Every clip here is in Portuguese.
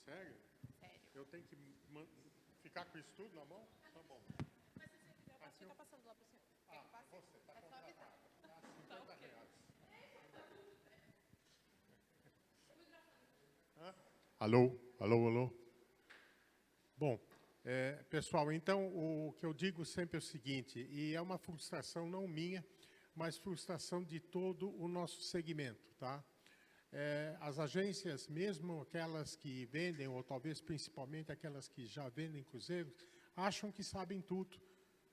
Sério? Sério. Eu tenho que ficar com isso tudo na mão? Tá bom. Mas se você quiser, eu posso ficar passando lá pro senhor. Quer que passe? Você está É só avisar. contratado. Tá ok. R$50. Alô? Alô, alô? Bom, pessoal, então o que eu digo sempre é o seguinte, e é uma frustração não minha, mas frustração de todo o nosso segmento, tá? As agências, mesmo aquelas que vendem, ou talvez principalmente aquelas que já vendem cruzeiros, acham que sabem tudo.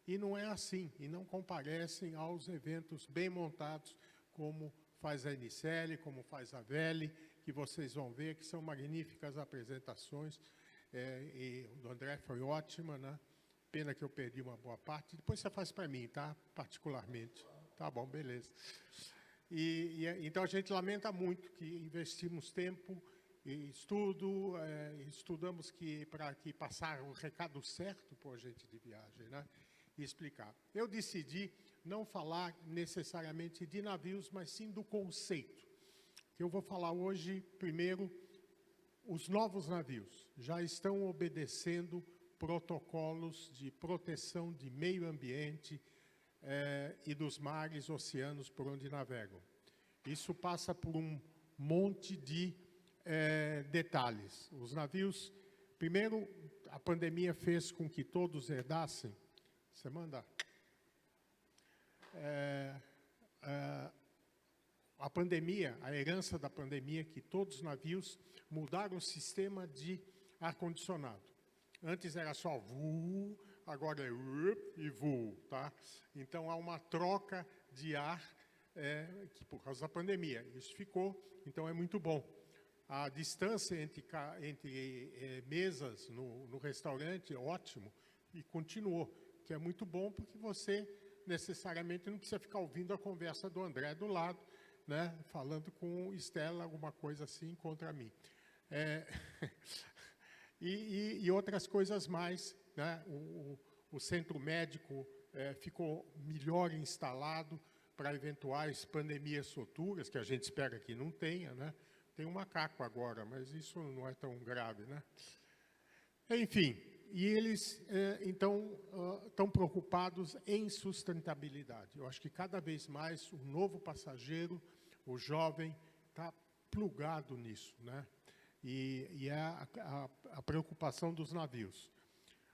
E não é assim, e não comparecem aos eventos bem montados, como faz a Nicele, como faz a Vele, que vocês vão ver que são magníficas apresentações. E o do André foi ótima, né? Pena que eu perdi uma boa parte. Depois você faz para mim, tá? Particularmente. Tá bom, beleza. Então a gente lamenta muito que investimos tempo e estudo, estudamos para que passar o recado certo para o agente de viagem, né? E explicar. Eu decidi não falar necessariamente de navios, mas sim do conceito. Que eu vou falar hoje, primeiro, os novos navios já estão obedecendo protocolos de proteção de meio ambiente e dos mares, oceanos por onde navegam. Isso passa por um monte de detalhes. Os navios, primeiro, a pandemia fez com que todos herdassem. Você manda? A pandemia, a herança da pandemia, que todos os navios mudaram o sistema de ar-condicionado. Antes era só VU, agora é e VU, tá? Então há uma troca de ar que, por causa da pandemia. Isso ficou, então é muito bom. A distância entre mesas no restaurante é ótimo e continuou, que é muito bom porque você necessariamente não precisa ficar ouvindo a conversa do André do lado, né, falando com Estela, alguma coisa assim contra mim. E outras coisas mais, né? O centro médico ficou melhor instalado para eventuais pandemias futuras, que a gente espera que não tenha, né? Tem um macaco agora, mas isso não é tão grave, né? Enfim, e eles, então, estão preocupados em sustentabilidade. Eu acho que cada vez mais o novo passageiro, o jovem, está plugado nisso, né? E é a preocupação dos navios.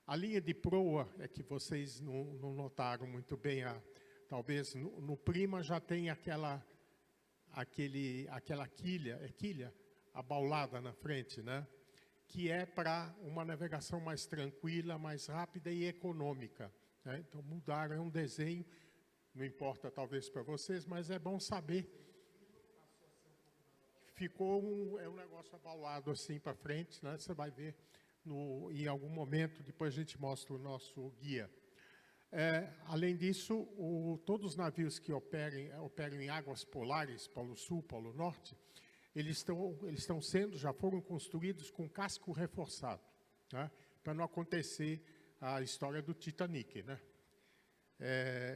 A linha de proa é que vocês não notaram muito bem. Talvez no Prima já tem aquela quilha abaulada na frente, né? Que é para uma navegação mais tranquila, mais rápida e econômica, né? Então mudaram, é um desenho, não importa talvez para vocês, mas é bom saber. Ficou um negócio abaulado assim para frente, né? Você vai ver em algum momento, depois a gente mostra o nosso guia. Além disso, todos os navios que operam em águas polares, Polo Sul, Polo Norte, eles já foram construídos com casco reforçado, né? Para não acontecer a história do Titanic, né?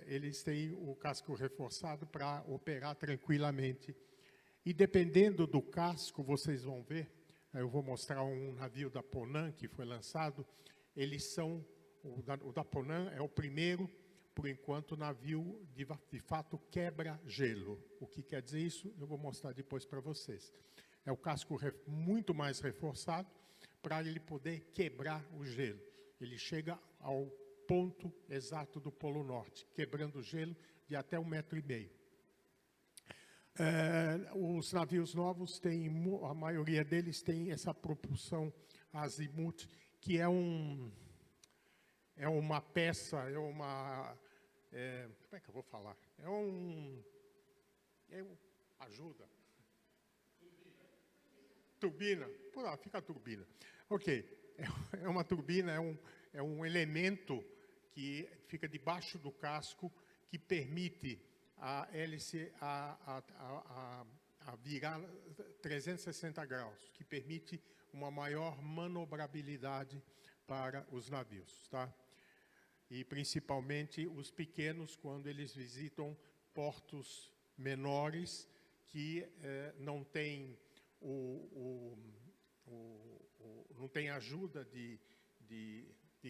Eles têm o casco reforçado para operar tranquilamente. E dependendo do casco, vocês vão ver, eu vou mostrar um navio da Ponam que foi lançado, o da Ponam é o primeiro, por enquanto, navio de fato quebra-gelo. O que quer dizer isso? Eu vou mostrar depois para vocês. É o casco muito mais reforçado para ele poder quebrar o gelo. Ele chega ao ponto exato do Polo Norte, quebrando o gelo de até 1,5 metro. Os navios novos têm, a maioria deles tem essa propulsão azimuth, que é uma peça, como é que eu vou falar? Ajuda. Turbina. Por lá, fica a turbina. Ok. É uma turbina, é um elemento que fica debaixo do casco que permite a hélice a virar 360 graus, que permite uma maior manobrabilidade para os navios, tá? E principalmente os pequenos, quando eles visitam portos menores que não têm tem ajuda de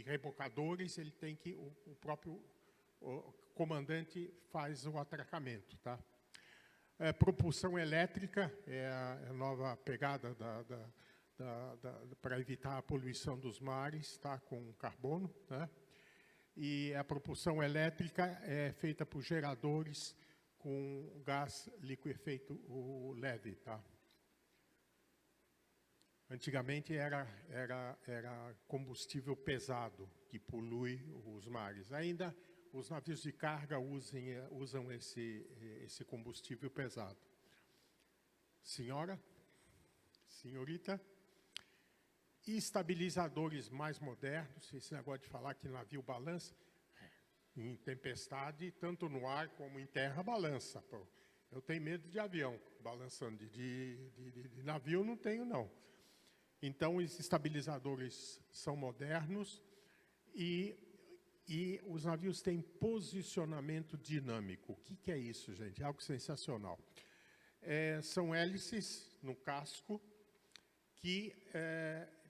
rebocadores, ele tem que, o próprio comandante faz o atracamento, tá? Propulsão elétrica é a nova pegada para evitar a poluição dos mares, tá? Com carbono, né? E a propulsão elétrica é feita por geradores com gás liquefeito leve, tá? Antigamente era combustível pesado que polui os mares. Ainda os navios de carga usam esse combustível pesado. Senhora? Senhorita? E estabilizadores mais modernos, esse negócio de falar que navio balança, em tempestade, tanto no ar como em terra, balança. Pô. Eu tenho medo de avião balançando, de navio não tenho, não. Então, os estabilizadores são modernos e os navios têm posicionamento dinâmico. O que é isso, gente? É algo sensacional. São hélices no casco que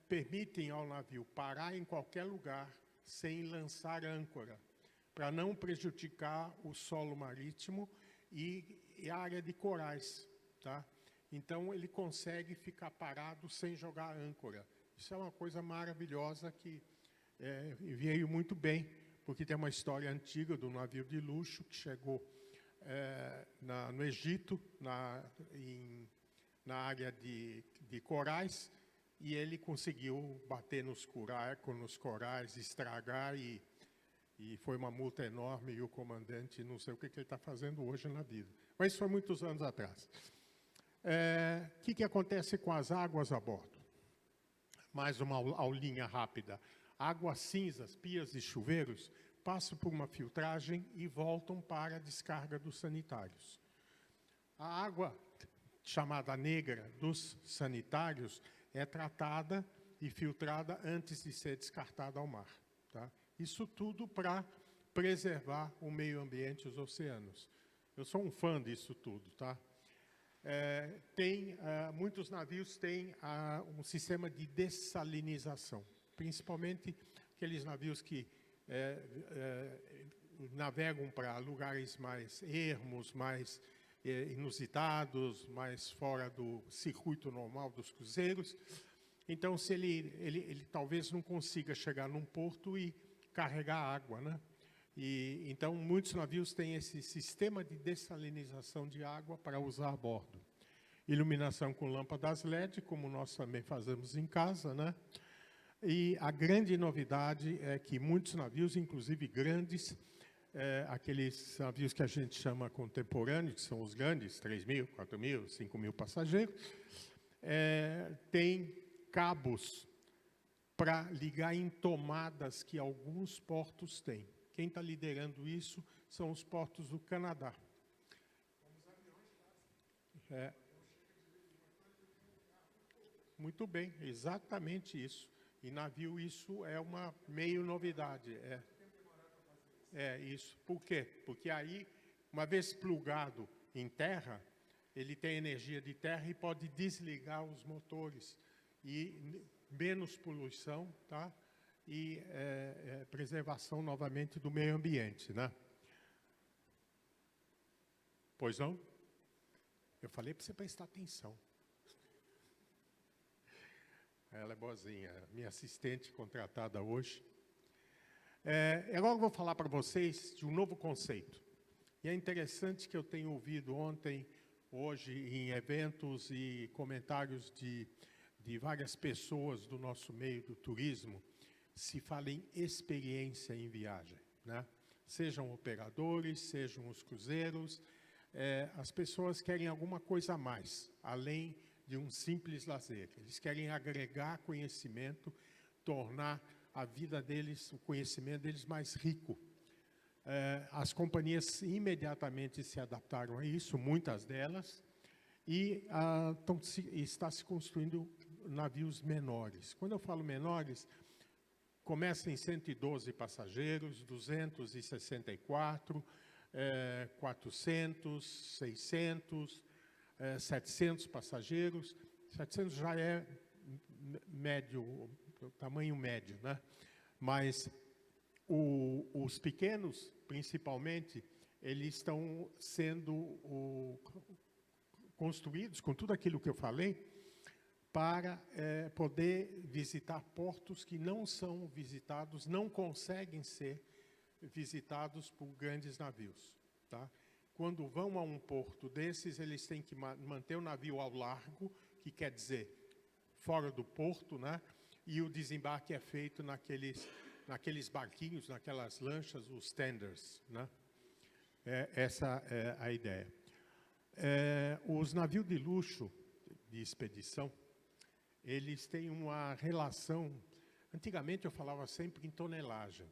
permitem ao navio parar em qualquer lugar sem lançar âncora, para não prejudicar o solo marítimo e a área de corais, tá? Então, ele consegue ficar parado sem jogar âncora. Isso é uma coisa maravilhosa que veio muito bem, porque tem uma história antiga do navio de luxo que chegou no Egito, na área de corais, e ele conseguiu bater nos corais, estragar, e foi uma multa enorme, e o comandante, não sei o que ele está fazendo hoje na vida. Mas isso foi muitos anos atrás. O que acontece com as águas a bordo? Mais uma aulinha rápida. Águas cinzas, pias e chuveiros passam por uma filtragem e voltam para a descarga dos sanitários. A água, chamada negra, dos sanitários, é tratada e filtrada antes de ser descartada ao mar, tá? Isso tudo para preservar o meio ambiente e os oceanos. Eu sou um fã disso tudo, tá? Muitos navios têm um sistema de dessalinização, principalmente aqueles navios que navegam para lugares mais ermos, mais inusitados, mais fora do circuito normal dos cruzeiros. Então, se ele talvez não consiga chegar num porto e carregar água, né? Então, muitos navios têm esse sistema de dessalinização de água para usar a bordo. Iluminação com lâmpadas LED, como nós também fazemos em casa, né? E a grande novidade é que muitos navios, inclusive grandes, aqueles navios que a gente chama contemporâneos, que são os grandes, 3.000, 4.000, 5.000 passageiros, têm cabos para ligar em tomadas que alguns portos têm. Quem está liderando isso são os portos do Canadá. Muito bem, exatamente isso. E navio isso é uma meio novidade. Isso. Por quê? Porque aí, uma vez plugado em terra, ele tem energia de terra e pode desligar os motores. E menos poluição, tá? E preservação, novamente, do meio ambiente, né? Pois não? Eu falei para você prestar atenção. Ela é boazinha, minha assistente contratada hoje. Agora eu vou falar para vocês de um novo conceito. E é interessante que eu tenho ouvido ontem, hoje, em eventos e comentários de várias pessoas do nosso meio do turismo, se fala em experiência em viagem, né? Sejam operadores, sejam os cruzeiros, as pessoas querem alguma coisa a mais, além de um simples lazer. Eles querem agregar conhecimento, tornar a vida deles, o conhecimento deles mais rico. As companhias imediatamente se adaptaram a isso, muitas delas, e está se construindo navios menores. Quando eu falo menores, começa em 112 passageiros, 264, 400, 600, 700 passageiros. 700 já é médio, tamanho médio, né? Mas os pequenos, principalmente, eles estão sendo construídos com tudo aquilo que eu falei para poder visitar portos que não são visitados, não conseguem ser visitados por grandes navios, tá? Quando vão a um porto desses, eles têm que manter o navio ao largo, que quer dizer fora do porto, né? E o desembarque é feito naqueles barquinhos, naquelas lanchas, os tenders, né? Essa é a ideia. Os navios de luxo de expedição, eles têm uma relação... Antigamente eu falava sempre em tonelagem.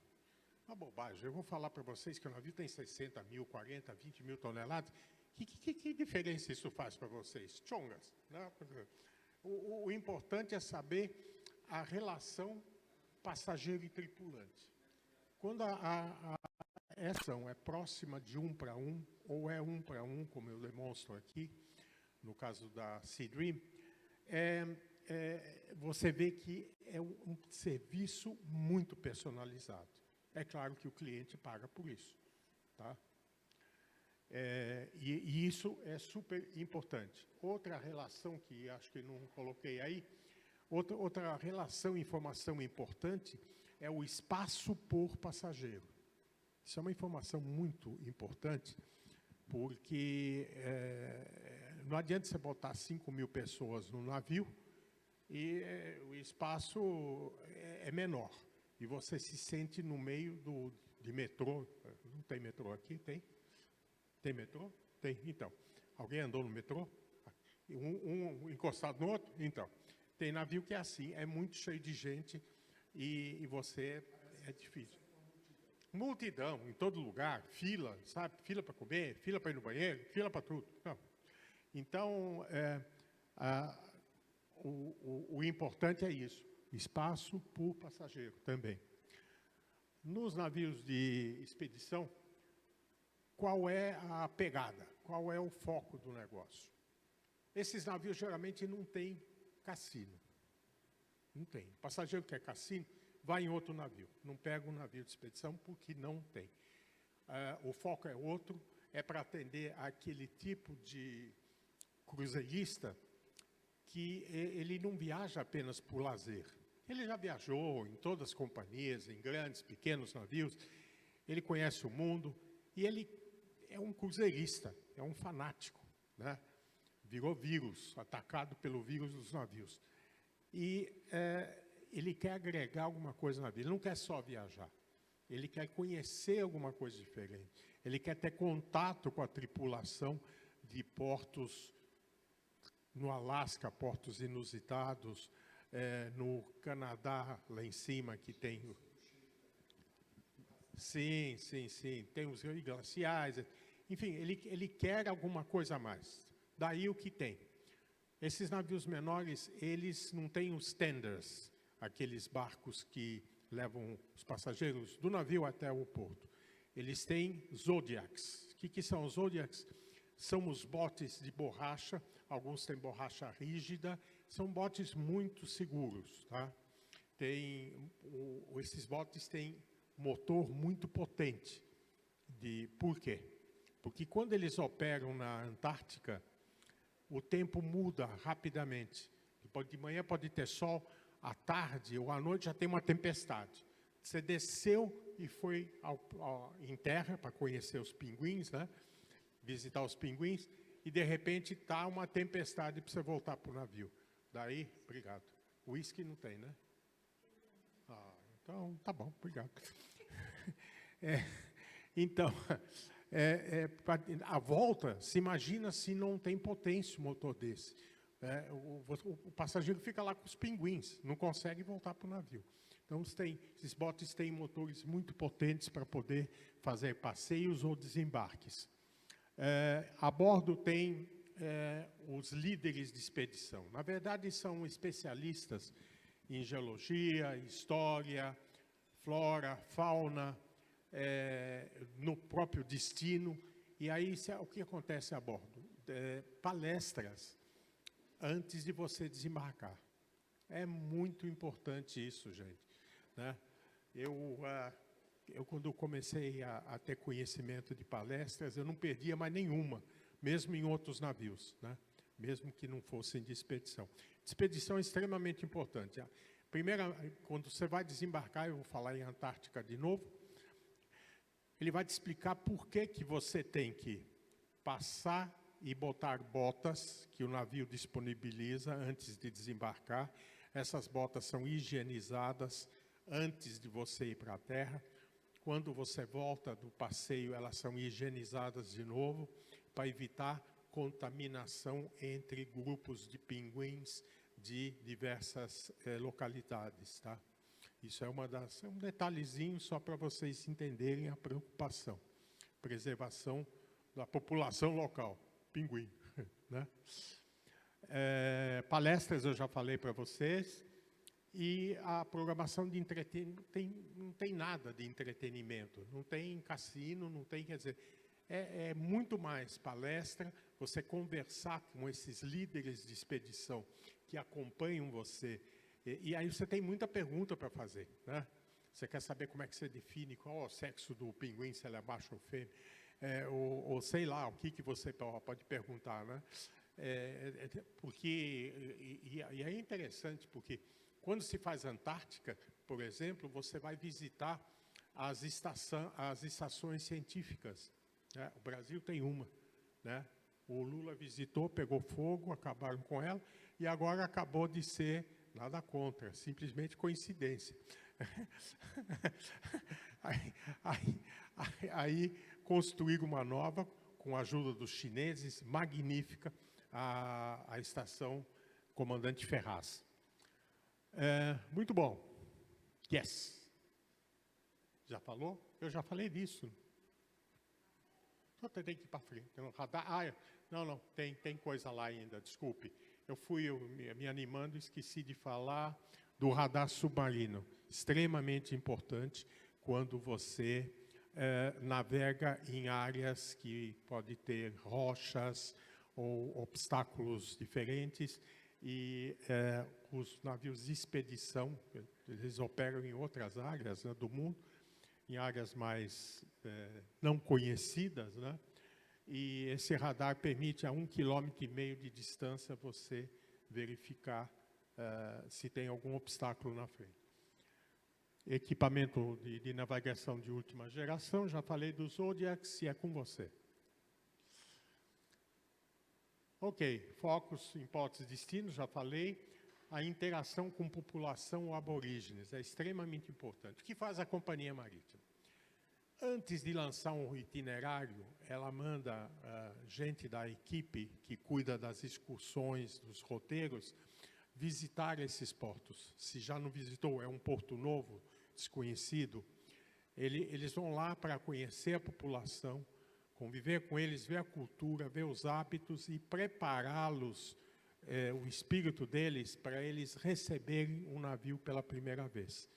Uma bobagem. Eu vou falar para vocês que o navio tem 60 mil, 40, 20 mil toneladas. Que diferença isso faz para vocês? Chongas, né? O importante é saber a relação passageiro e tripulante. Quando a ação é próxima de 1 para 1, ou é 1 para 1, como eu demonstro aqui, no caso da Sea Dream, você vê que é um serviço muito personalizado. É claro que o cliente paga por isso, tá? E isso é super importante. Outra relação que acho que não coloquei aí, outra relação, informação importante, é o espaço por passageiro. Isso é uma informação muito importante, porque não adianta você botar 5 mil pessoas no navio e o espaço é menor. E você se sente no meio de metrô. Não tem metrô aqui? Tem? Tem metrô? Tem. Então, alguém andou no metrô? Um encostado no outro? Então, tem navio que é assim, é muito cheio de gente e você... É difícil. Multidão, em todo lugar, fila, sabe? Fila para comer, fila para ir no banheiro, fila para tudo. Não. Então, o importante é isso. Espaço por passageiro também. Nos navios de expedição, qual é a pegada? Qual é o foco do negócio? Esses navios geralmente não têm cassino. Não tem. O passageiro que quer cassino vai em outro navio. Não pega um navio de expedição porque não tem. O foco é outro, é para atender aquele tipo de cruzeirista que ele não viaja apenas por lazer. Ele já viajou em todas as companhias, em grandes, pequenos navios. Ele conhece o mundo e ele é um cruzeirista, é um fanático, né? Virou vírus, atacado pelo vírus dos navios. E ele quer agregar alguma coisa na vida. Ele não quer só viajar. Ele quer conhecer alguma coisa diferente. Ele quer ter contato com a tripulação de portos no Alasca, portos inusitados, no Canadá, lá em cima, que tem... Sim. Tem os glaciais. Enfim, ele quer alguma coisa a mais. Daí o que tem. Esses navios menores, eles não têm os tenders, aqueles barcos que levam os passageiros do navio até o porto. Eles têm Zodiacs. O que são os Zodiacs? São os botes de borracha, alguns têm borracha rígida, são botes muito seguros, tá? Esses botes têm motor muito potente. Por quê? Porque quando eles operam na Antártica, o tempo muda rapidamente. De manhã pode ter sol, à tarde ou à noite já tem uma tempestade. Você desceu e foi em terra para conhecer os pinguins, né? Visitar os pinguins, e de repente está uma tempestade para você voltar para o navio. Daí, obrigado. Whisky não tem, né? Então, tá bom, obrigado. Então, a volta, se imagina se não tem potência um motor desse. O passageiro fica lá com os pinguins, não consegue voltar para o navio. Então, esses botes têm motores muito potentes para poder fazer passeios ou desembarques. A bordo tem os líderes de expedição. Na verdade, são especialistas em geologia, história, flora, fauna, no próprio destino. E aí, o que acontece a bordo? Palestras antes de você desembarcar. É muito importante isso, gente, né? Eu quando comecei a ter conhecimento de palestras, eu não perdia mais nenhuma, mesmo em outros navios, né? Mesmo que não fossem de expedição. Expedição é extremamente importante. Primeira, quando você vai desembarcar, eu vou falar em Antártica de novo, ele vai te explicar por que você tem que passar e botar botas que o navio disponibiliza antes de desembarcar. Essas botas são higienizadas antes de você ir para a terra. Quando você volta do passeio, elas são higienizadas de novo para evitar contaminação entre grupos de pinguins de diversas localidades, tá? Isso é um detalhezinho só para vocês entenderem a preocupação. Preservação da população local, pinguim, né? Palestras eu já falei para vocês. E a programação de entretenimento, não tem nada de entretenimento, não tem cassino, não tem, quer dizer, é muito mais palestra, você conversar com esses líderes de expedição que acompanham você, e aí você tem muita pergunta para fazer, né? Você quer saber como é que você define qual é o sexo do pinguim, se ele é macho ou fêmea, ou sei lá, o que você pode perguntar, né? E é interessante, porque quando se faz Antártica, por exemplo, você vai visitar as estações científicas, né? O Brasil tem uma, né? O Lula visitou, pegou fogo, acabaram com ela, e agora acabou de ser, nada contra, simplesmente coincidência. Aí construíram uma nova, com a ajuda dos chineses, magnífica, a estação Comandante Ferraz. Muito bom. Yes. Já falou? Eu já falei disso. Só tem que ir para frente. Radar. Não, tem coisa lá ainda, desculpe. Eu fui me animando e esqueci de falar do radar submarino. Extremamente importante quando você navega em áreas que pode ter rochas ou obstáculos diferentes. E os navios de expedição, eles operam em outras áreas, né, do mundo, em áreas mais não conhecidas, né? E esse radar permite a 1,5 km de distância você verificar se tem algum obstáculo na frente. Equipamento de navegação de última geração, já falei do Zodiac, se é com você. Ok, focos, hipóteses, destinos, já falei. A interação com população aborígenes é extremamente importante. O que faz a Companhia Marítima? Antes de lançar um itinerário, ela manda gente da equipe que cuida das excursões, dos roteiros, visitar esses portos. Se já não visitou, é um porto novo, desconhecido, eles vão lá para conhecer a população, conviver com eles, ver a cultura, ver os hábitos e prepará-los, o espírito deles, para eles receberem um navio pela primeira vez.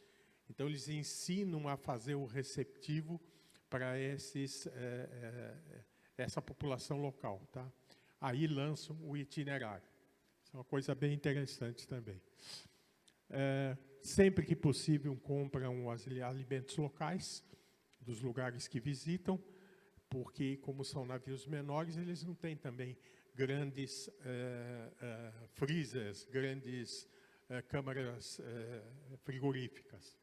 Então, eles ensinam a fazer o receptivo para essa população local, tá? Aí lançam o itinerário. Isso é uma coisa bem interessante também. Sempre que possível, compram os alimentos locais dos lugares que visitam, porque, como são navios menores, eles não têm também grandes freezers, grandes câmaras frigoríficas.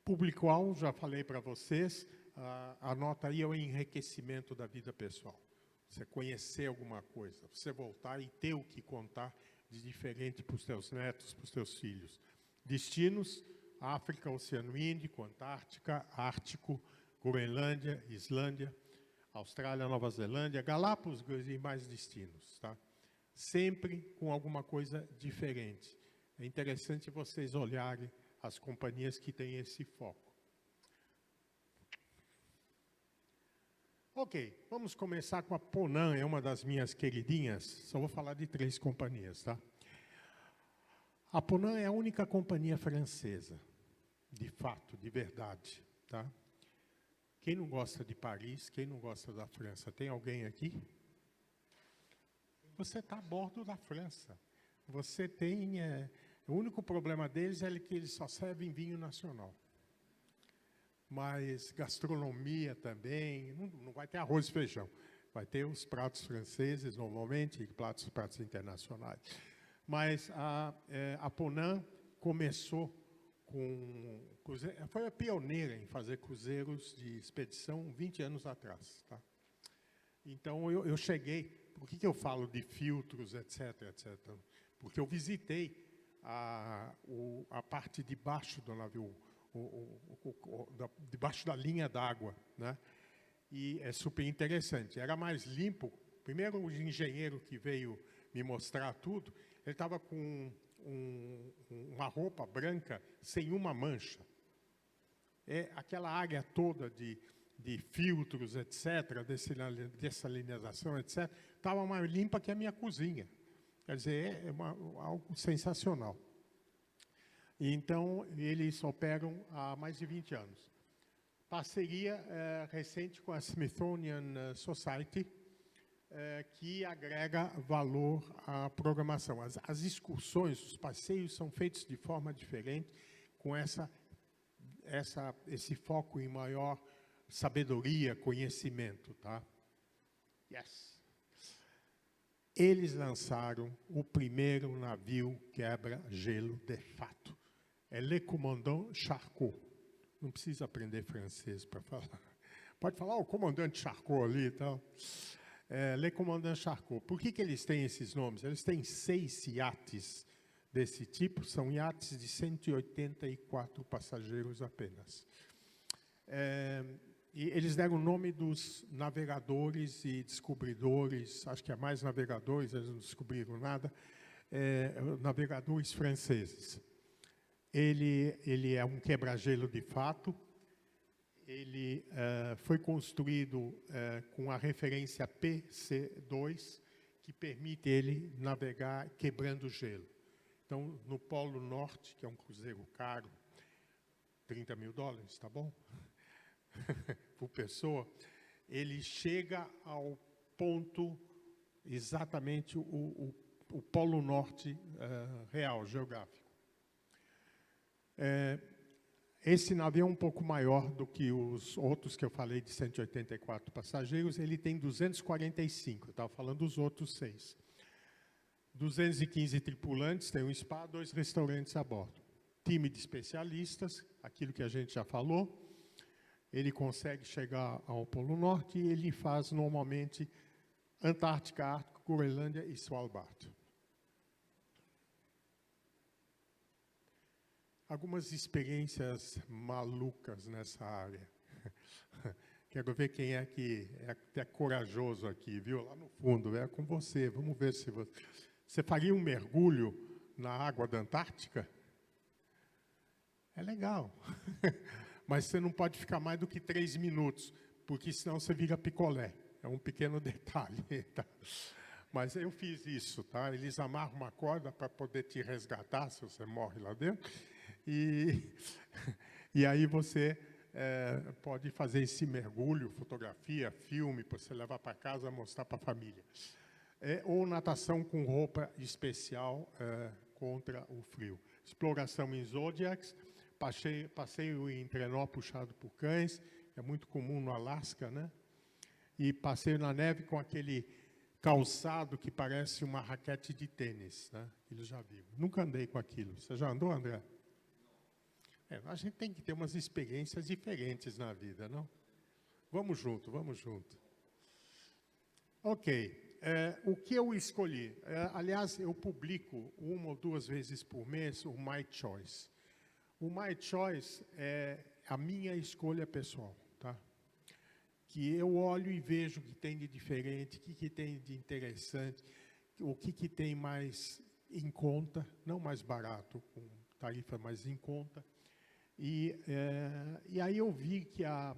Público-alvo, já falei para vocês, anota aí o enriquecimento da vida pessoal. Você conhecer alguma coisa, você voltar e ter o que contar de diferente para os seus netos, para os seus filhos. Destinos: África, Oceano Índico, Antártica, Ártico, Groenlândia, Islândia, Austrália, Nova Zelândia, Galápagos e mais destinos, tá? Sempre com alguma coisa diferente. É interessante vocês olharem as companhias que têm esse foco. Ok, vamos começar com a Ponant, é uma das minhas queridinhas. Só vou falar de 3 companhias, tá? A Ponant é a única companhia francesa, de fato, de verdade, tá? Quem não gosta de Paris, quem não gosta da França? Tem alguém aqui? Você está a bordo da França. você tem... o único problema deles é que eles só servem vinho nacional. Mas gastronomia também, não vai ter arroz e feijão. Vai ter os pratos franceses, normalmente, e pratos internacionais. Mas a Ponant começou foi a pioneira em fazer cruzeiros de expedição 20 anos atrás. Tá? Então, eu cheguei... Por que eu falo de filtros, etc., etc.? Porque eu visitei a parte de baixo do navio, debaixo da linha d'água, né? E é super interessante. Era mais limpo. Primeiro, o engenheiro que veio me mostrar tudo, ele estava com uma roupa branca sem uma mancha. Aquela área toda de filtros, etc., dessalinização, etc., estava mais limpa que a minha cozinha. Quer dizer, algo sensacional. Então, eles operam há mais de 20 anos. Parceria recente com a Smithsonian Society, que agrega valor à programação. As excursões, os passeios são feitos de forma diferente, com esse foco em maior sabedoria, conhecimento. Tá? Yes. Eles lançaram o primeiro navio quebra-gelo de fato. É Le Commandant Charcot. Não precisa aprender francês para falar. Pode falar o comandante Charcot ali e tal. Le Commandant Charcot. Por que eles têm esses nomes? Eles têm 6 iates desse tipo. São iates de 184 passageiros apenas. E eles deram o nome dos navegadores e descobridores, acho que é mais navegadores, eles não descobriram nada, navegadores franceses. Ele é um quebra-gelo de fato. Ele foi construído com a referência PC2, que permite ele navegar quebrando gelo. Então, no Polo Norte, que é um cruzeiro caro, $30 mil, tá bom? Por pessoa, ele chega ao ponto, exatamente o Polo Norte real, geográfico. Esse navio é um pouco maior do que os outros que eu falei de 184 passageiros, ele tem 245, eu estava falando dos outros 6. 215 tripulantes, tem um spa, 2 restaurantes a bordo. Time de especialistas, aquilo que a gente já falou. Ele consegue chegar ao Polo Norte e ele faz, normalmente, Antártica, Ártico, Groenlândia e Svalbard. Algumas experiências malucas nessa área. Quero ver quem é que é até corajoso aqui, viu? Lá no fundo, é com você. Vamos ver se você faria um mergulho na água da Antártica? É legal. Mas você não pode ficar mais do que 3 minutos, porque senão você vira picolé. É um pequeno detalhe. Tá? Mas eu fiz isso, tá? Eles amarram uma corda para poder te resgatar, se você morre lá dentro. E aí você pode fazer esse mergulho, fotografia, filme, para você levar para casa e mostrar para a família. Ou natação com roupa especial contra o frio. Exploração em Zodiacs. Passeio em trenó puxado por cães, é muito comum no Alasca, né? E passeio na neve com aquele calçado que parece uma raquete de tênis, né? Eles já viram. Nunca andei com aquilo. Você já andou, André? A gente tem que ter umas experiências diferentes na vida, não? Vamos junto, vamos junto. Ok. O que eu escolhi? Aliás, eu publico 1 ou 2 vezes por mês o My Choice. O My Choice é a minha escolha pessoal, tá? Que eu olho e vejo o que tem de diferente, o que tem de interessante, o que tem mais em conta, não mais barato, com tarifa mais em conta. E aí eu vi que a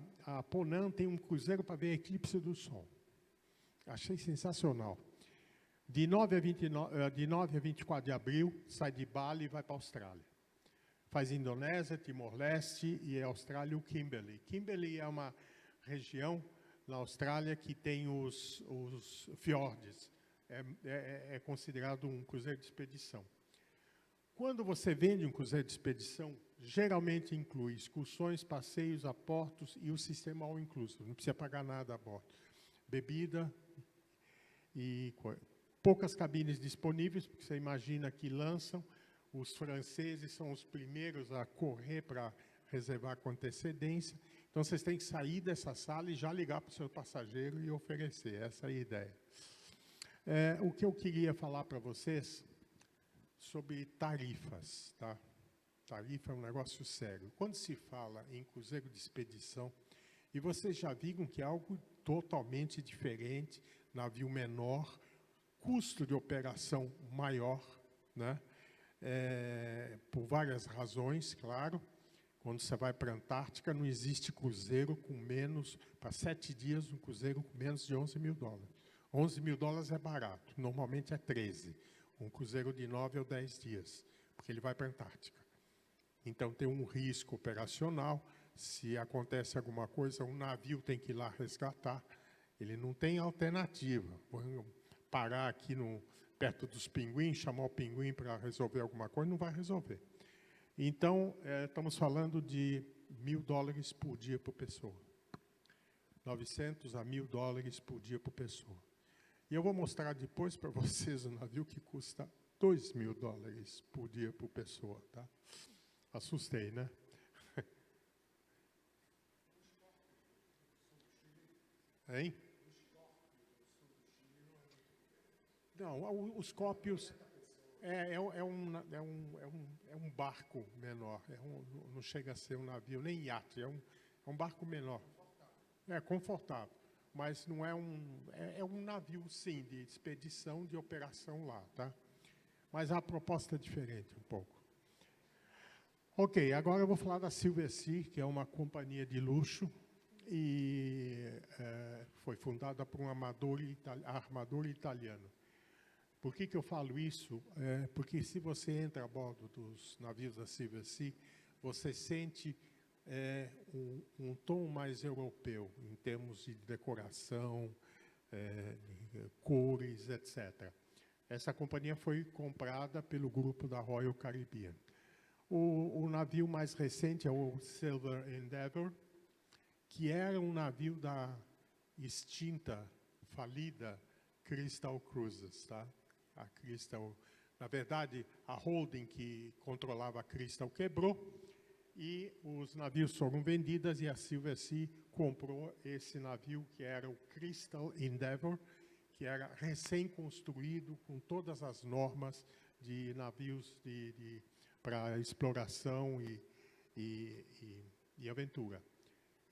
Ponant tem um cruzeiro para ver eclipse do Sol. Achei sensacional. De 9 a 24 de abril, sai de Bali e vai para a Austrália. Faz Indonésia, Timor-Leste e Austrália, o Kimberley. Kimberley é uma região na Austrália que tem os fiordes, é considerado um cruzeiro de expedição. Quando você vende um cruzeiro de expedição, geralmente inclui excursões, passeios a portos e o sistema all inclusive. Não precisa pagar nada a bordo. Bebida e poucas cabines disponíveis, porque você imagina que lançam. Os franceses são os primeiros a correr para reservar com antecedência. Então, vocês têm que sair dessa sala e já ligar para o seu passageiro e oferecer. Essa é a ideia. O que eu queria falar para vocês sobre tarifas, tá? Tarifa é um negócio sério. Quando se fala em cruzeiro de expedição, e vocês já viram que é algo totalmente diferente, navio menor, custo de operação maior, né? Por várias razões, claro. Quando você vai para a Antártica, não existe cruzeiro com menos, para 7 dias, um cruzeiro com menos de $11 mil. $11 mil é barato, normalmente é 13. Um cruzeiro de 9 ou 10 dias, porque ele vai para a Antártica. Então, tem um risco operacional. Se acontece alguma coisa, um navio tem que ir lá resgatar. Ele não tem alternativa. Parar aqui perto dos pinguins, chamar o pinguim para resolver alguma coisa, não vai resolver. Então, estamos falando de $1.000 por dia por pessoa. 900 a $1.000 por dia por pessoa. E eu vou mostrar depois para vocês um navio que custa $2.000 por dia por pessoa, tá? Assustei, né? Hein? Não, os cópios é um barco menor. Não chega a ser um navio, nem iate, é um barco menor. É confortável, mas não é um navio, sim, de expedição, de operação lá, tá? Mas a proposta é diferente um pouco. Ok, agora eu vou falar da Silversea, que é uma companhia de luxo e foi fundada por um armador italiano. Por que eu falo isso? Porque se você entra a bordo dos navios da Silversea, você sente um tom mais europeu, em termos de decoração, cores, etc. Essa companhia foi comprada pelo grupo da Royal Caribbean. O navio mais recente é o Silver Endeavour, que era um navio da extinta, falida Crystal Cruises, tá? A Crystal, na verdade, a holding que controlava a Crystal quebrou e os navios foram vendidos e a Silversea comprou esse navio que era o Crystal Endeavour, que era recém-construído com todas as normas de navios para exploração e aventura.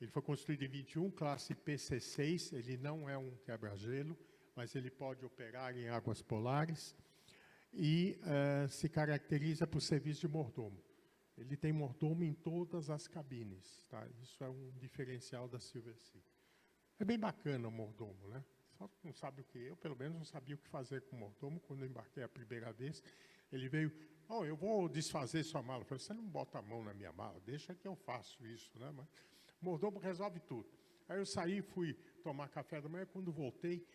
Ele foi construído em 21, classe PC6, ele não é um quebra-gelo, mas ele pode operar em águas polares e se caracteriza por serviço de mordomo. Ele tem mordomo em todas as cabines, tá? Isso é um diferencial da Silversea. É bem bacana o mordomo, né? Só não sabe o que eu, pelo menos, não sabia o que fazer com o mordomo. Quando eu embarquei a primeira vez, ele veio, eu vou desfazer sua mala. Eu falei, você não bota a mão na minha mala, deixa que eu faço isso, né? Mas o mordomo resolve tudo. Aí eu saí, fui tomar café da manhã, quando voltei,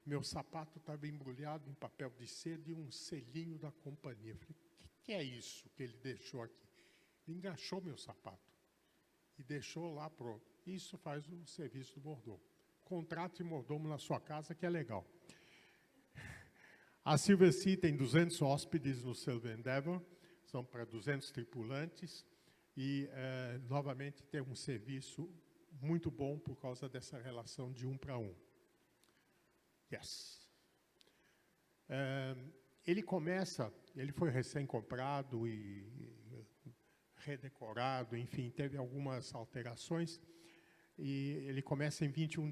meu sapato estava embrulhado em papel de seda e um selinho da companhia. Eu falei, o que é isso que ele deixou aqui? Ele engraxou meu sapato e deixou lá pronto. Isso faz o serviço do mordomo. Contrate mordomo na sua casa, que é legal. A Silversea tem 200 hóspedes no Silver Endeavour, são para 200 tripulantes e, novamente, tem um serviço muito bom por causa dessa relação de 1 para 1. Yes. Ele foi recém-comprado e redecorado, enfim, teve algumas alterações. E ele começa em 21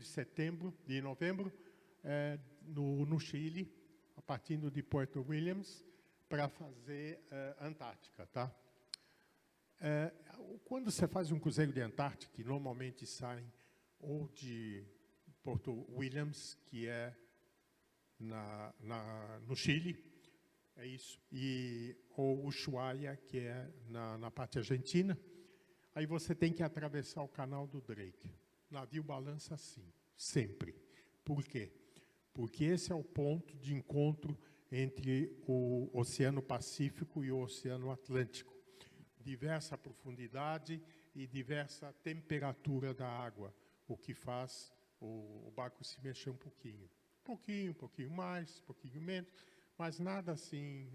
de novembro, no Chile, partindo de Puerto Williams, para fazer Antártica, tá? Quando você faz um cruzeiro de Antártica, que normalmente saem ou de Porto Williams, que é no Chile, é isso, ou Ushuaia, que é na parte argentina, aí você tem que atravessar o canal do Drake. O navio balança assim, sempre. Por quê? porque esse é o ponto de encontro entre o Oceano Pacífico e o Oceano Atlântico. Diversa profundidade e diversa temperatura da água, o que faz o barco se mexer um pouquinho. Um pouquinho mais, um pouquinho menos, mas nada assim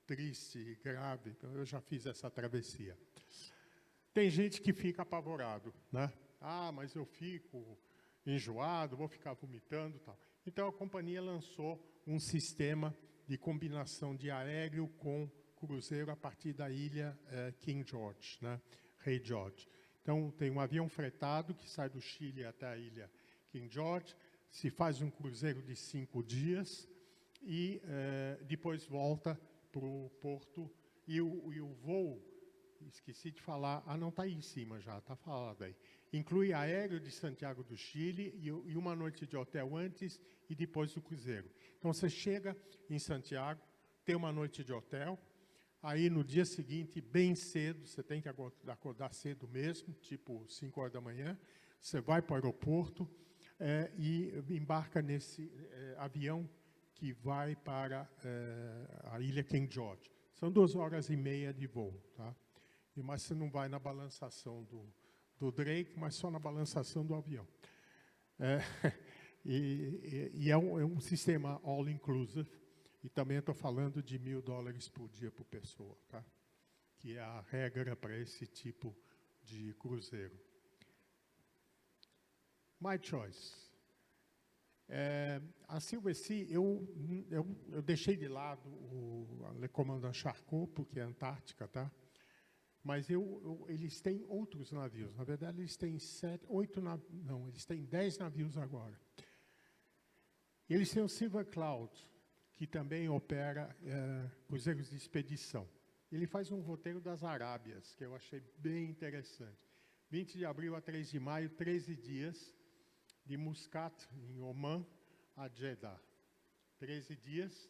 triste, grave. Eu já fiz essa travessia. Tem gente que fica apavorado, né? Ah, mas eu fico enjoado, vou ficar vomitando e tal. Então a companhia lançou um sistema de combinação de aéreo com cruzeiro a partir da ilha King George, né? Rei George. Então tem um avião fretado que sai do Chile até a ilha King George, se faz um cruzeiro de 5 dias e depois volta para o porto. E o voo, esqueci de falar, não está aí em cima já, está falado aí. Inclui aéreo de Santiago do Chile e uma noite de hotel antes e depois do cruzeiro. Então você chega em Santiago, tem uma noite de hotel, aí no dia seguinte, bem cedo, você tem que acordar cedo mesmo, tipo 5 horas da manhã, você vai para o aeroporto e embarca nesse avião que vai para a ilha King George. São 2 horas e meia de voo, tá? Mas você não vai na balançação do Drake, mas só na balançação do avião. É um sistema all-inclusive, e também estou falando de $1.000 por dia por pessoa, tá? Que é a regra para esse tipo de cruzeiro. My choice. A Silversea, eu deixei de lado o Le Commandant Charcot, porque é Antártica, tá? Mas eles têm outros navios. Na verdade, eles têm 10 navios agora. Eles têm o Silver Cloud, que também opera cruzeiros de expedição. Ele faz um roteiro das Arábias, que eu achei bem interessante. 20 de abril a 3 de maio, 13 dias, de Muscat, em Oman, a Jeddah. 13 dias,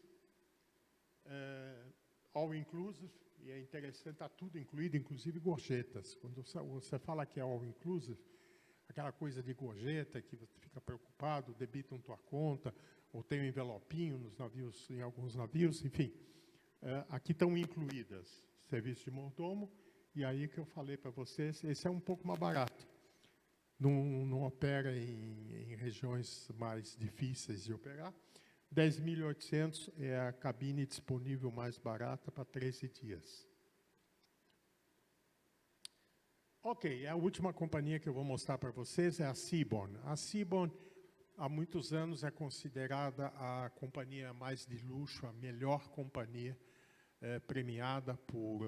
all inclusive. E é interessante, está tudo incluído, inclusive gorjetas. Quando você fala que é all-inclusive, aquela coisa de gorjeta que você fica preocupado, debitam tua conta, ou tem um envelopinho nos navios, em alguns navios, enfim. Aqui estão incluídas serviço de mordomo, e aí que eu falei para vocês, esse é um pouco mais barato. Não opera em regiões mais difíceis de operar. 10.800 é a cabine disponível mais barata para 13 dias. Ok, a última companhia que eu vou mostrar para vocês é a Seabourn. A Seabourn, há muitos anos, é considerada a companhia mais de luxo, a melhor companhia, premiada por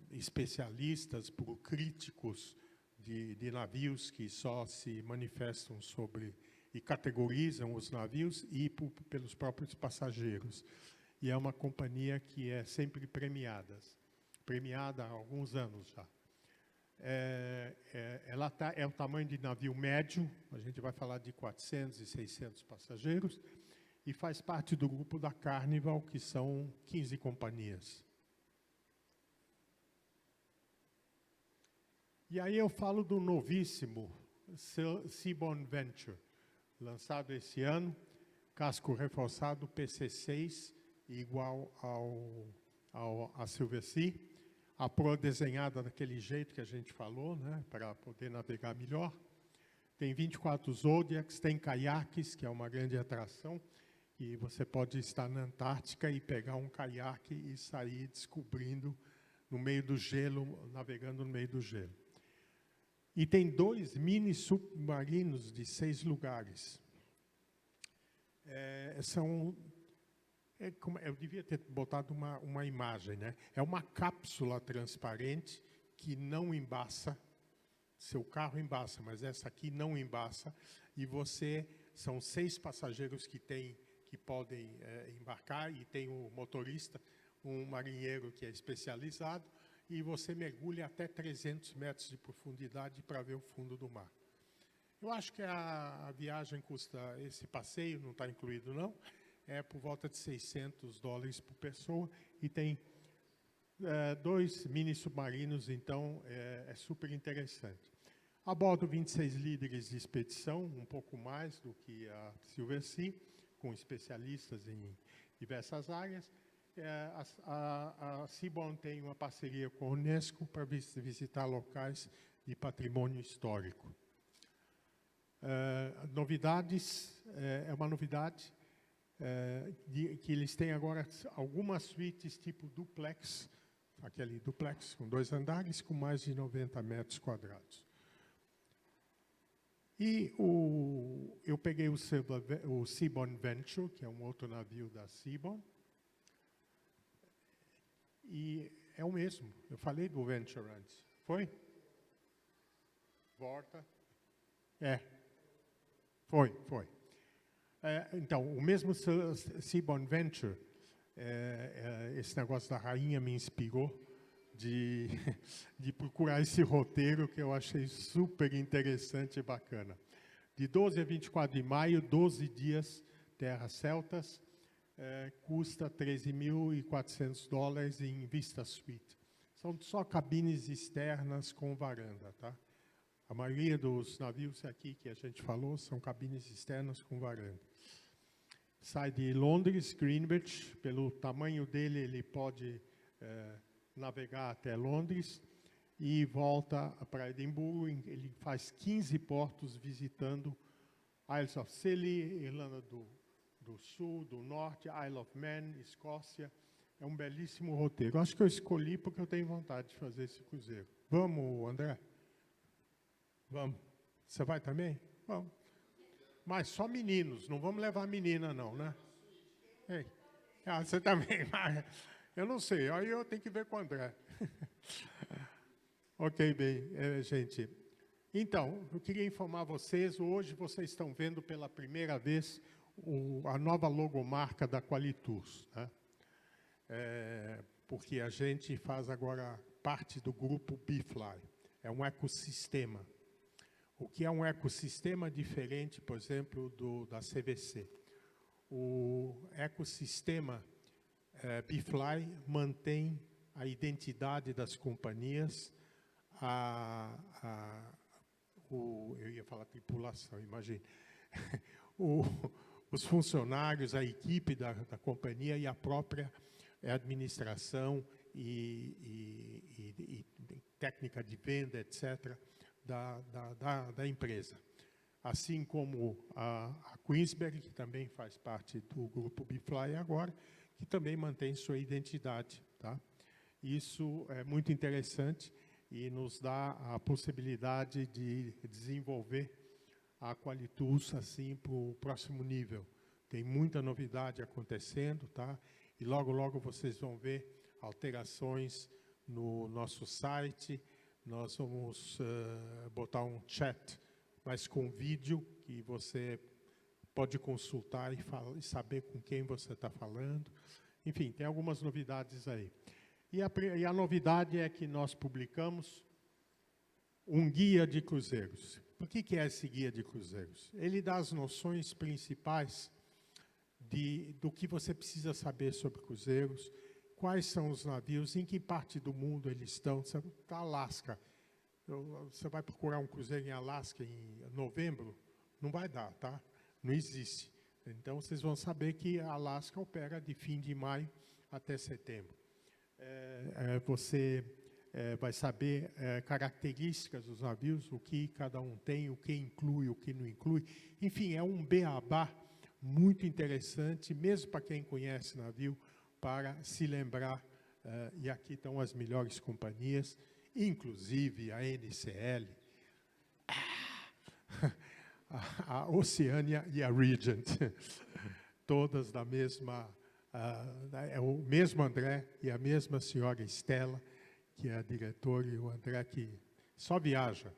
especialistas, por críticos de navios que só se manifestam sobre e categorizam os navios e pelos próprios passageiros. E é uma companhia que é sempre premiada há alguns anos já. Ela é o tamanho de navio médio, a gente vai falar de 400 e 600 passageiros, e faz parte do grupo da Carnival, que são 15 companhias. E aí eu falo do novíssimo Seabourn Venture, lançado esse ano, casco reforçado PC6, igual à Silversea, a proa desenhada daquele jeito que a gente falou, né, para poder navegar melhor. Tem 24 Zodiacs, tem caiaques, que é uma grande atração, e você pode estar na Antártica e pegar um caiaque e sair descobrindo no meio do gelo, navegando no meio do gelo. E tem 2 mini submarinos de 6 lugares. Eu devia ter botado uma imagem, né? É uma cápsula transparente que não embaça. Seu carro embaça, mas essa aqui não embaça. E são 6 passageiros que podem embarcar, e tem o motorista, um marinheiro que é especializado, e você mergulha até 300 metros de profundidade para ver o fundo do mar. Eu acho que a viagem custa, esse passeio não está incluído não, é por volta de $600 por pessoa, e tem 2 mini submarinos, então é super interessante. A bordo, 26 líderes de expedição, um pouco mais do que a Silversea, com especialistas em diversas áreas. A Seabourn tem uma parceria com a Unesco para visitar locais de patrimônio histórico. Novidades, é uma novidade que eles têm agora algumas suítes tipo duplex, aquele duplex com 2 andares, com mais de 90 metros quadrados. E eu peguei o Seabourn Venture, que é um outro navio da Seabourn, e é o mesmo. Eu falei do Venture antes. Foi? Volta. Foi. Então, o mesmo Seabourn Venture, esse negócio da rainha me inspirou de procurar esse roteiro que eu achei super interessante e bacana. De 12 a 24 de maio, 12 dias, terras celtas, custa $13.400 em Vista Suite. São só cabines externas com varanda, tá? A maioria dos navios aqui que a gente falou são cabines externas com varanda. Sai de Londres, Greenwich. Pelo tamanho dele, ele pode navegar até Londres e volta para Edimburgo. Ele faz 15 portos visitando Isles of Scilly, Irlanda do Sul, do Norte, Isle of Man, Escócia. É um belíssimo roteiro. Acho que eu escolhi porque eu tenho vontade de fazer esse cruzeiro. Vamos, André? Vamos. Você vai também? Vamos. Mas só meninos, não vamos levar menina não, né? Ei. Você também vai. Eu não sei, aí eu tenho que ver com o André. Ok, bem, gente. Então, eu queria informar vocês, hoje vocês estão vendo pela primeira vez a nova logomarca da Qualitours, né? Porque a gente faz agora parte do grupo BeFly. É um ecossistema. O que é um ecossistema diferente, por exemplo, da CVC. O ecossistema BeFly mantém a identidade das companhias, eu ia falar tripulação, imagine. Os funcionários, a equipe da companhia e a própria administração e técnica de venda, etc., da empresa. Assim como a Queensberry, que também faz parte do grupo BeFly agora, que também mantém sua identidade. Tá? Isso é muito interessante e nos dá a possibilidade de desenvolver a Qualitours assim para o próximo nível. Tem muita novidade acontecendo, tá? E logo, logo vocês vão ver alterações no nosso site. Nós vamos botar um chat, mas com vídeo, que você pode consultar e saber com quem você está falando. Enfim, tem algumas novidades aí. E a novidade é que nós publicamos um guia de cruzeiros. O que é esse guia de cruzeiros? Ele dá as noções principais do que você precisa saber sobre cruzeiros, quais são os navios, em que parte do mundo eles estão. Você está Alasca. Você vai procurar um cruzeiro em Alasca em novembro? Não vai dar, tá? Não existe. Então, vocês vão saber que a Alasca opera de fim de maio até setembro. Você vai saber características dos navios, o que cada um tem, o que inclui, o que não inclui. Enfim, é um beabá muito interessante, mesmo para quem conhece navio, para se lembrar, e aqui estão as melhores companhias, inclusive a NCL, a Oceania e a Regent, todas da mesma, é o mesmo André e a mesma senhora Estela, que é a diretora, e o André que só viaja.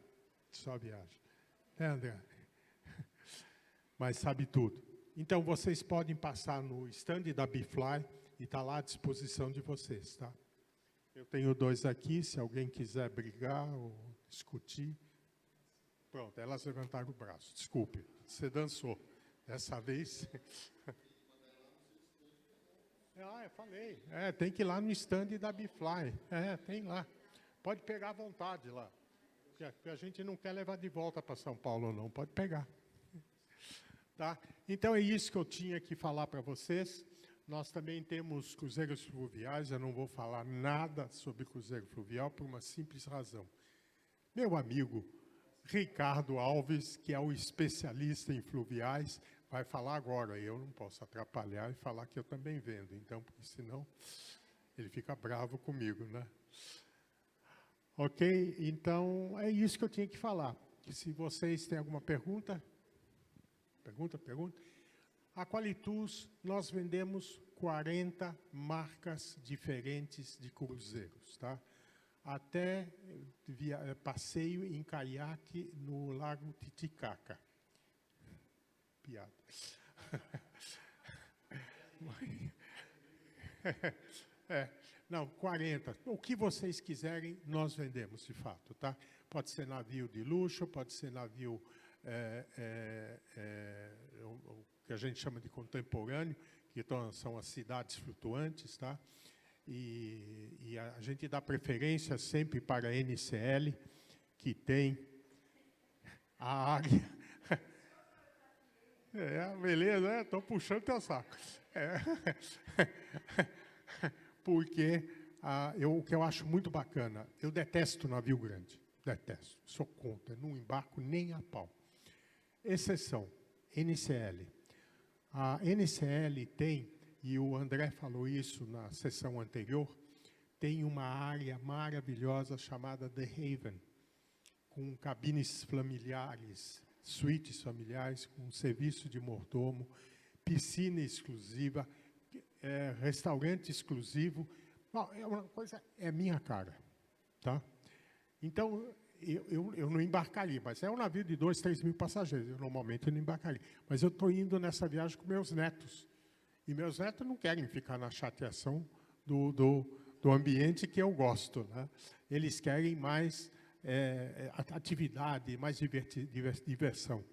É, André? Mas sabe tudo. Então, vocês podem passar no stand da BeFly e está lá à disposição de vocês, tá? Eu tenho 2 aqui, se alguém quiser brigar ou discutir. Pronto, elas levantaram o braço. Desculpe, você dançou. Dessa vez... eu falei. Tem que ir lá no stand da BeFly. Tem lá. Pode pegar à vontade lá. que a gente não quer levar de volta para São Paulo, não. Pode pegar. Tá? Então, é isso que eu tinha que falar para vocês. Nós também temos cruzeiros fluviais. Eu não vou falar nada sobre cruzeiro fluvial por uma simples razão. Meu amigo Ricardo Alves, que é o especialista em fluviais, vai falar agora. Eu não posso atrapalhar e falar que eu também vendo. Então, porque senão ele fica bravo comigo, né? Ok? Então, é isso que eu tinha que falar. Se vocês têm alguma pergunta... Pergunta. A Qualitus, nós vendemos 40 marcas diferentes de cruzeiros, tá? Até passeio em caiaque no Lago Titicaca. Piada. Não, 40. O que vocês quiserem, nós vendemos, de fato, tá? Pode ser navio de luxo, pode ser navio... o que a gente chama de contemporâneo, que são as cidades flutuantes, tá? E a gente dá preferência sempre para a NCL, que tem a área... beleza, estou puxando teu saco. Porque o que eu acho muito bacana, eu detesto navio grande, detesto, sou contra, não embarco nem a pau. Exceção, NCL. A NCL tem, e o André falou isso na sessão anterior, tem uma área maravilhosa chamada The Haven, com cabines familiares, suítes familiares, com serviço de mordomo, piscina exclusiva, restaurante exclusivo. É uma coisa, é minha cara, tá? Então, eu não embarcaria, mas é um navio de 2, 3 mil passageiros. Eu normalmente não embarcaria. Mas eu estou indo nessa viagem com meus netos. E meus netos não querem ficar na chateação do ambiente que eu gosto, né? Eles querem mais atividade, mais diversão.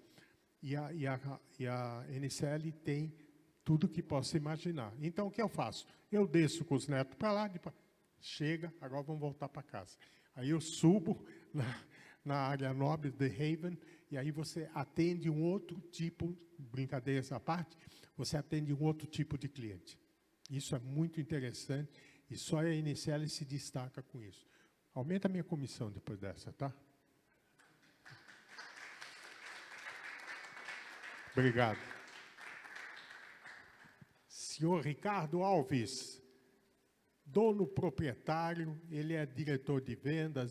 E a NCL tem tudo que possa imaginar. Então, o que eu faço? Eu desço com os netos para lá, depois, chega, agora vamos voltar para casa. Aí eu subo na área nobre de Haven, e aí você atende um outro tipo, brincadeiras à parte, você atende um outro tipo de cliente. Isso é muito interessante, e só a NCL se destaca com isso. Aumenta a minha comissão depois dessa, tá? Obrigado. Senhor Ricardo Alves, dono proprietário, ele é diretor de vendas,